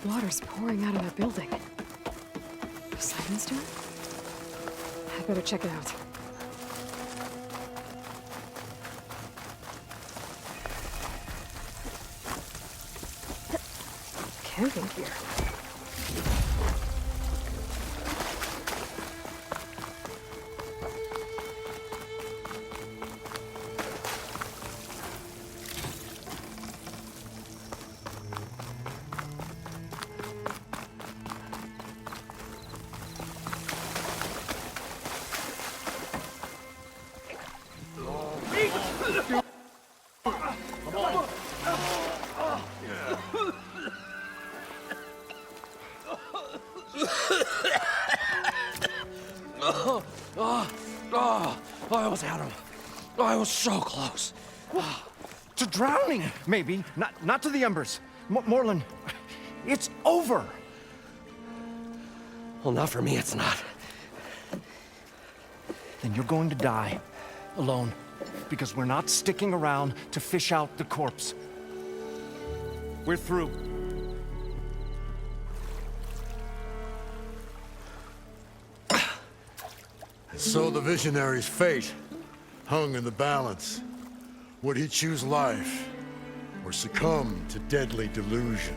Water's pouring out of that building. Simon's doing? I better check it out. Camping gear. I almost had him. I was so close. To drowning, maybe. Not to the embers. Moreland, it's over. Well, not for me, it's not. Then you're going to die. Alone. Because we're not sticking around to fish out the corpse. We're through. So the visionary's fate hung in the balance. Would he choose life or succumb to deadly delusion?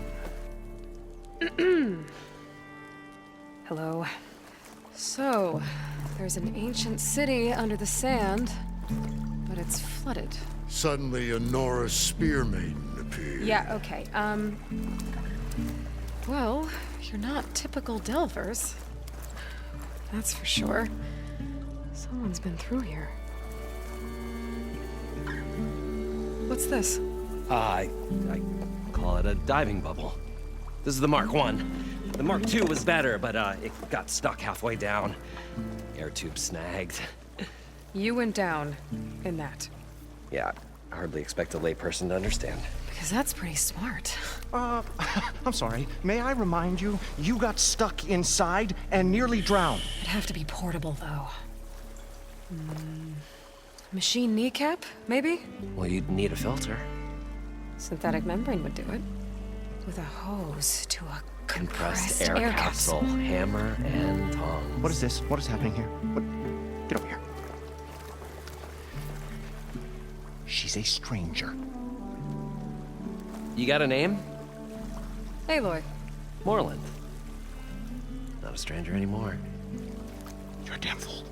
Hello. So, there's an ancient city under the sand, but it's flooded. Suddenly, a Norse spear maiden appeared. Yeah, okay. Well, you're not typical Delvers. That's for sure. Someone's been through here. What's this? I call it a diving bubble. This is the Mark I. The Mark II was better, but it got stuck halfway down. Air tube snagged. You went down in that. Yeah, I hardly expect a layperson to understand. Because that's pretty smart. I'm sorry. May I remind you, you got stuck inside and nearly drowned. It'd have to be portable, though. Machine kneecap, maybe? Well, you'd need a filter. Synthetic membrane would do it. With a hose to a compressed Air air capsule, hammer and tongs. What is this? What is happening here? Get over here. She's a stranger. You got a name? Aloy. Moreland. Not a stranger anymore. You're a damn fool.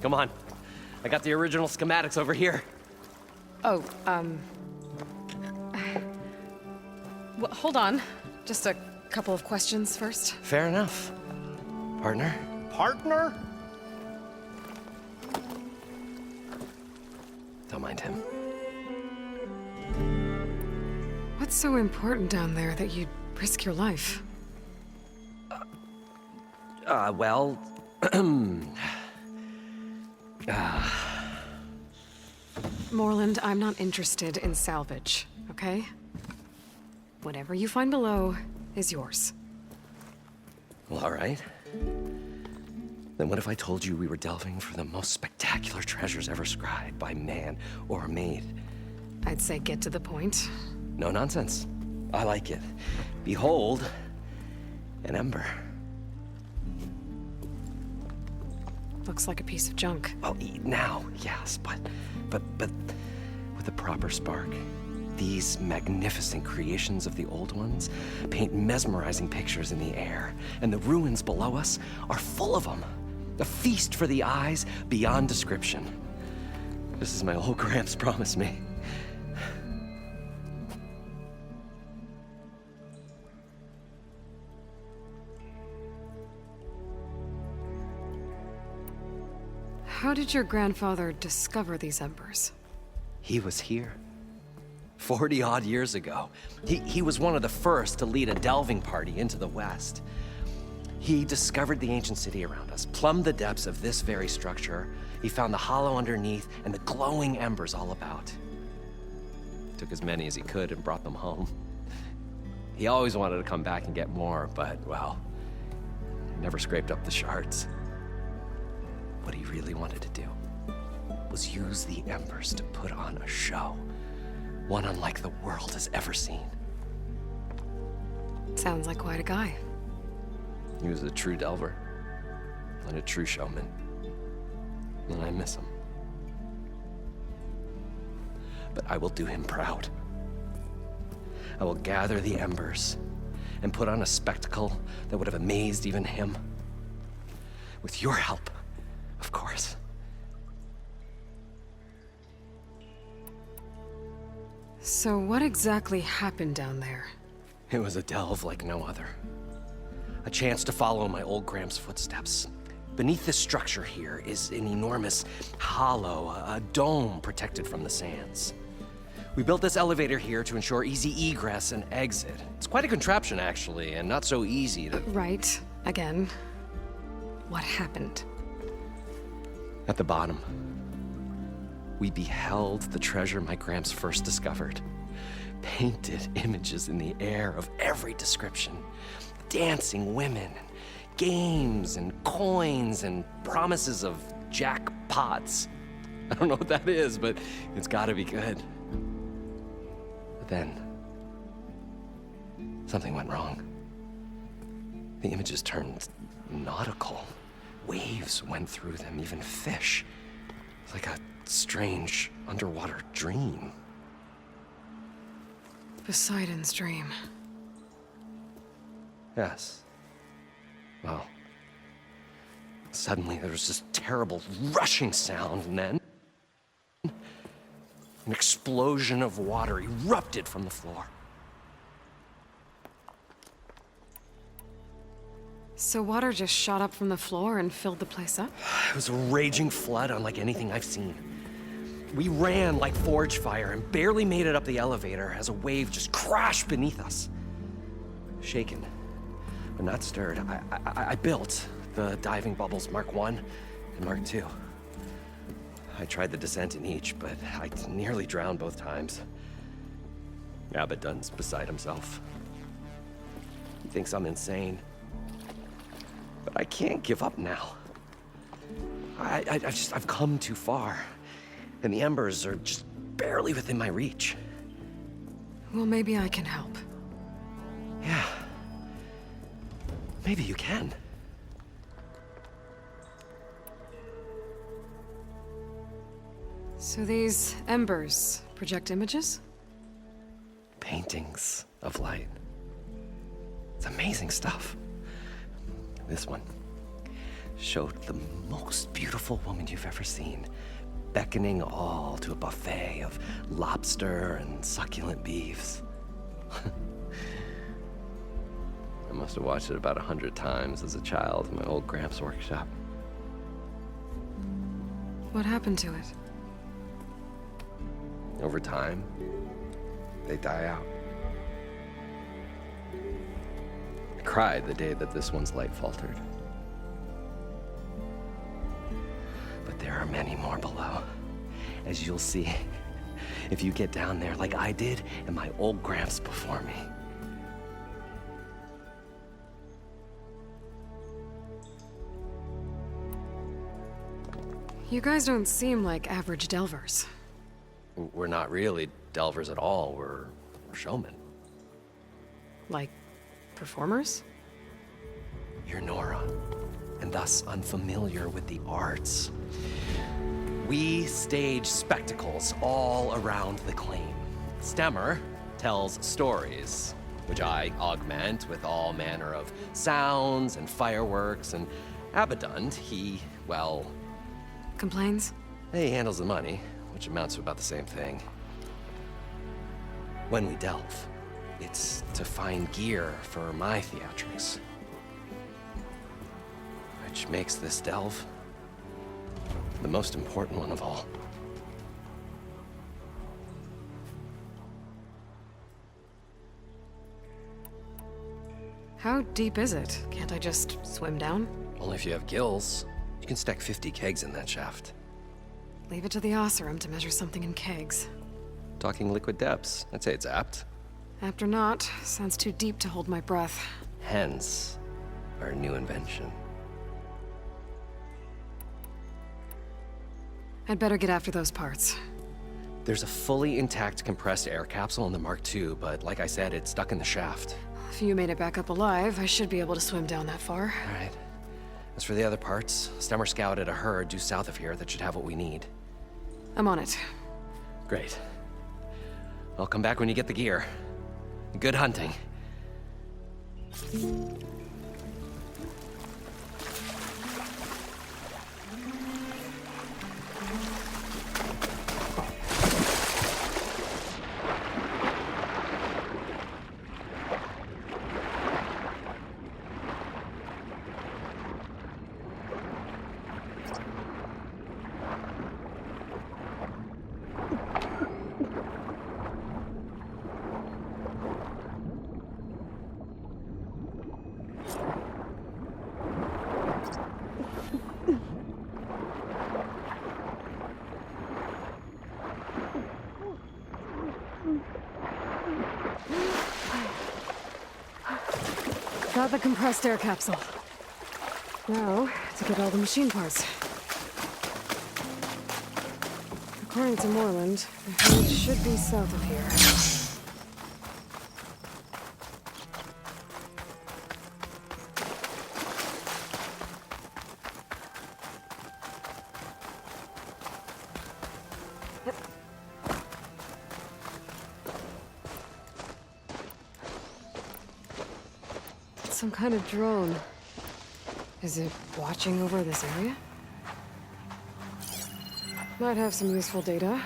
Come on. I got the original schematics over here. Oh, well, hold on. Just a couple of questions first. Fair enough. Partner? Partner? Don't mind him. What's so important down there that you'd risk your life? Well... Moreland, I'm not interested in salvage, okay? Whatever you find below is yours. Well, all right. Then what if I told you we were delving for the most spectacular treasures ever scribed by man or maid? I'd say get to the point. No nonsense. I like it. Behold, an ember. Looks like a piece of junk. Well, now, yes, but with a proper spark, These magnificent creations of the old ones paint mesmerizing pictures in the air, and the ruins below us are full of them. A feast for the eyes beyond description. Just as my old Gramps promised me. How did your grandfather discover these embers? He was here 40-odd years ago. He was one of the first to lead a delving party into the West. He discovered the ancient city around us, plumbed the depths of this very structure. He found the hollow underneath and the glowing embers all about. Took as many as he could and brought them home. He always wanted to come back and get more, but, well, never scraped up the shards. What he really wanted to do was use the embers to put on a show, one unlike the world has ever seen. Sounds like quite a guy. He was a true delver and a true showman, and I miss him. But I will do him proud. I will gather the embers and put on a spectacle that would have amazed even him. With your help, of course. So what exactly happened down there? It was a delve like no other. A chance to follow my old Gramps' footsteps. Beneath this structure here is an enormous hollow, a dome protected from the sands. We built this elevator here to ensure easy egress and exit. It's quite a contraption, actually, and not so easy to... Right. Again. What happened? At the bottom, we beheld the treasure my Gramps first discovered. Painted images in the air of every description. Dancing women, games and coins and promises of jackpots. I don't know what that is, but it's gotta be good. But then, something went wrong. The images turned nautical. Waves went through them, even fish. It's like a strange underwater dream. Poseidon's dream. Yes. Well, suddenly there was this terrible rushing sound, and then an explosion of water erupted from the floor. So water just shot up from the floor and filled the place up? It was a raging flood unlike anything I've seen. We ran like forge fire and barely made it up the elevator as a wave just crashed beneath us. Shaken, but not stirred, I built the diving bubbles Mark I and Mark II. I tried the descent in each, but I nearly drowned both times. Abbott Dunn's beside himself. He thinks I'm insane. But I can't give up now. I've come too far. And the embers are just barely within my reach. Well, maybe I can help. Yeah. Maybe you can. So these embers project images? Paintings of light. It's amazing stuff. This one showed the most beautiful woman you've ever seen, beckoning all to a buffet of lobster and succulent beefs. I must have watched it about 100 times as a child in my old Gramps' workshop. What happened to it? Over time, they die out. I cried the day that this one's light faltered. But there are many more below, as you'll see if you get down there like I did and my old Gramps before me. You guys don't seem like average delvers. We're not really delvers at all, we're showmen. Like, performers? You're Nora, and thus unfamiliar with the arts. We stage spectacles all around the claim. Stemmer tells stories, which I augment with all manner of sounds and fireworks, and Abaddon, he, well... Complains? He handles the money, which amounts to about the same thing. When we delve, it's to find gear for my theatrics. Which makes this delve the most important one of all. How deep is it? Can't I just swim down? Only if you have gills. You can stack 50 kegs in that shaft. Leave it to the Osseram to measure something in kegs. Talking liquid depths, I'd say it's apt. Apt or not, sounds too deep to hold my breath. Hence, our new invention. I'd better get after those parts. There's a fully intact compressed air capsule in the Mark II, but like I said, it's stuck in the shaft. If you made it back up alive, I should be able to swim down that far. All right. As for the other parts, Stemmer scouted a herd due south of here that should have what we need. I'm on it. Great. I'll come back when you get the gear. Good hunting. Got the compressed air capsule. Now, to get all the machine parts. According to Moreland, the herd should be south of here. Some kind of drone. Is it watching over this area? Might have some useful data.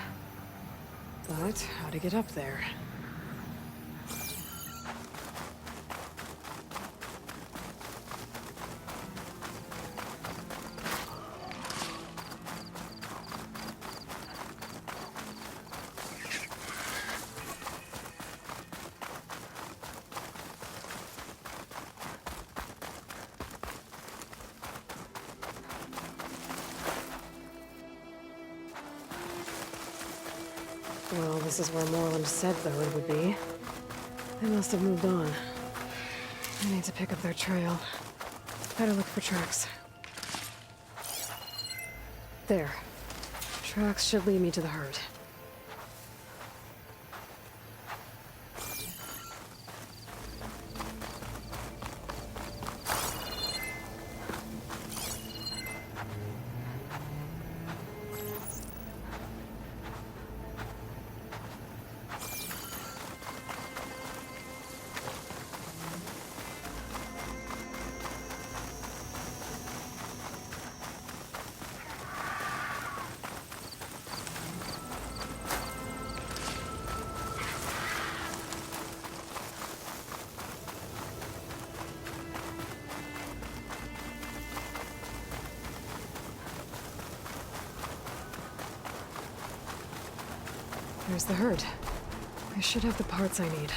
But how to get up there? Well, this is where Moreland said the herd would be. They must have moved on. I need to pick up their trail. Better look for tracks. There. Tracks should lead me to the herd. There's the herd. I should have the parts I need.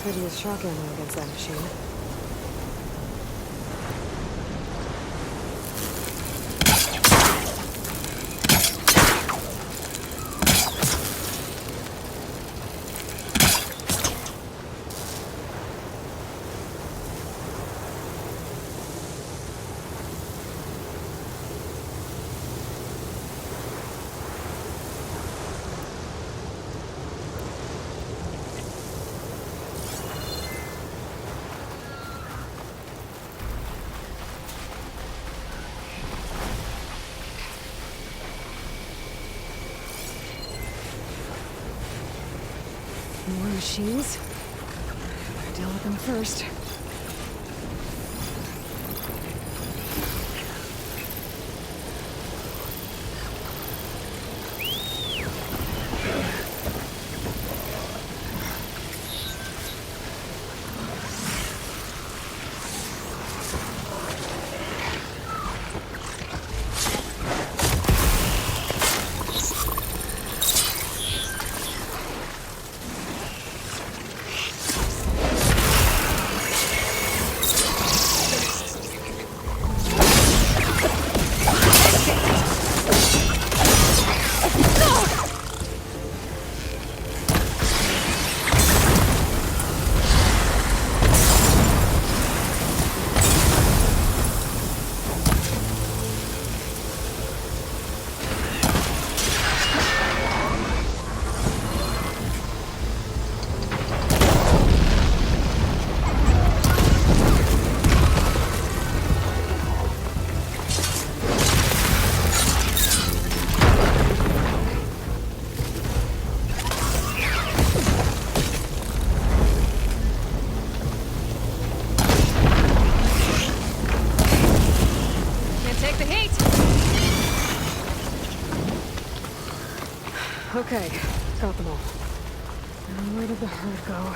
Could use shock ammo against that machine. More machines? Better deal with them first. Okay, got them all. Now where did the herd go?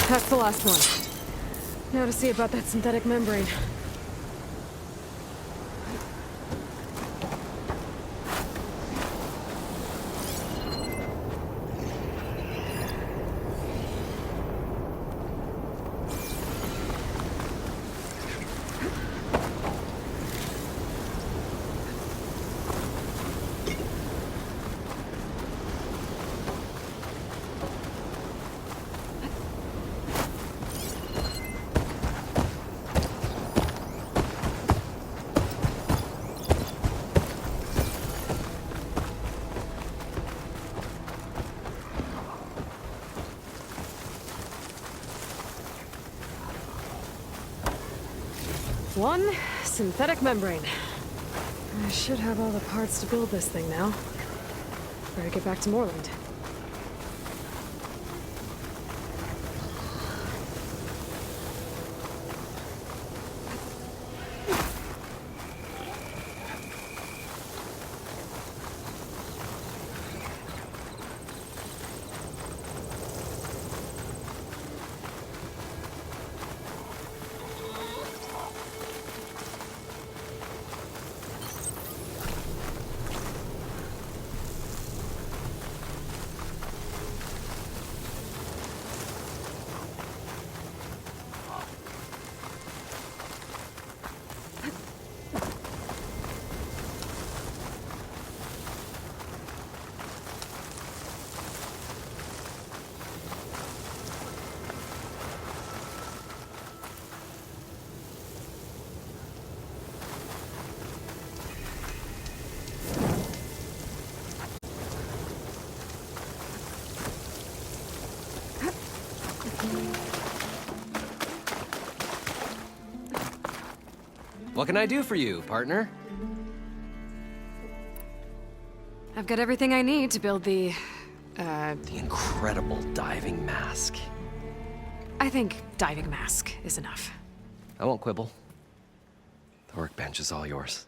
That's the last one. Now to see about that synthetic membrane. One synthetic membrane. I should have all the parts to build this thing now. Better get back to Moreland. What can I do for you, partner? I've got everything I need to build the incredible diving mask. I think diving mask is enough. I won't quibble. The workbench is all yours.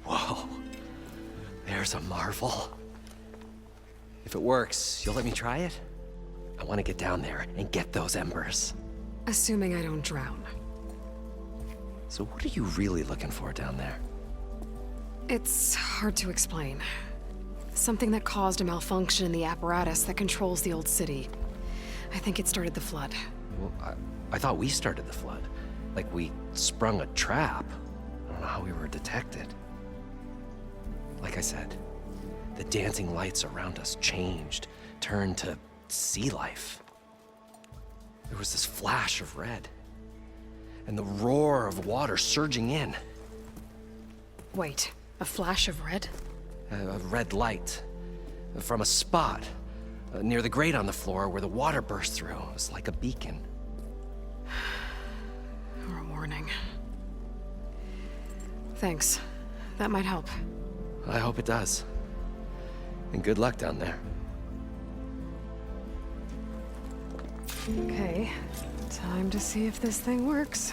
Whoa, there's a marvel. If it works, you'll let me try it? I want to get down there and get those embers. Assuming I don't drown. So what are you really looking for down there? It's hard to explain. Something that caused a malfunction in the apparatus that controls the old city. I think it started the flood. Well, I thought we started the flood. Like we sprung a trap. I don't know how we were detected. Like I said, the dancing lights around us changed, turned to sea life. There was this flash of red, and the roar of water surging in. Wait, a flash of red? A red light from a spot near the grate on the floor where the water burst through. It was like a beacon. Or a warning. Thanks. That might help. I hope it does. And good luck down there. Okay, time to see if this thing works.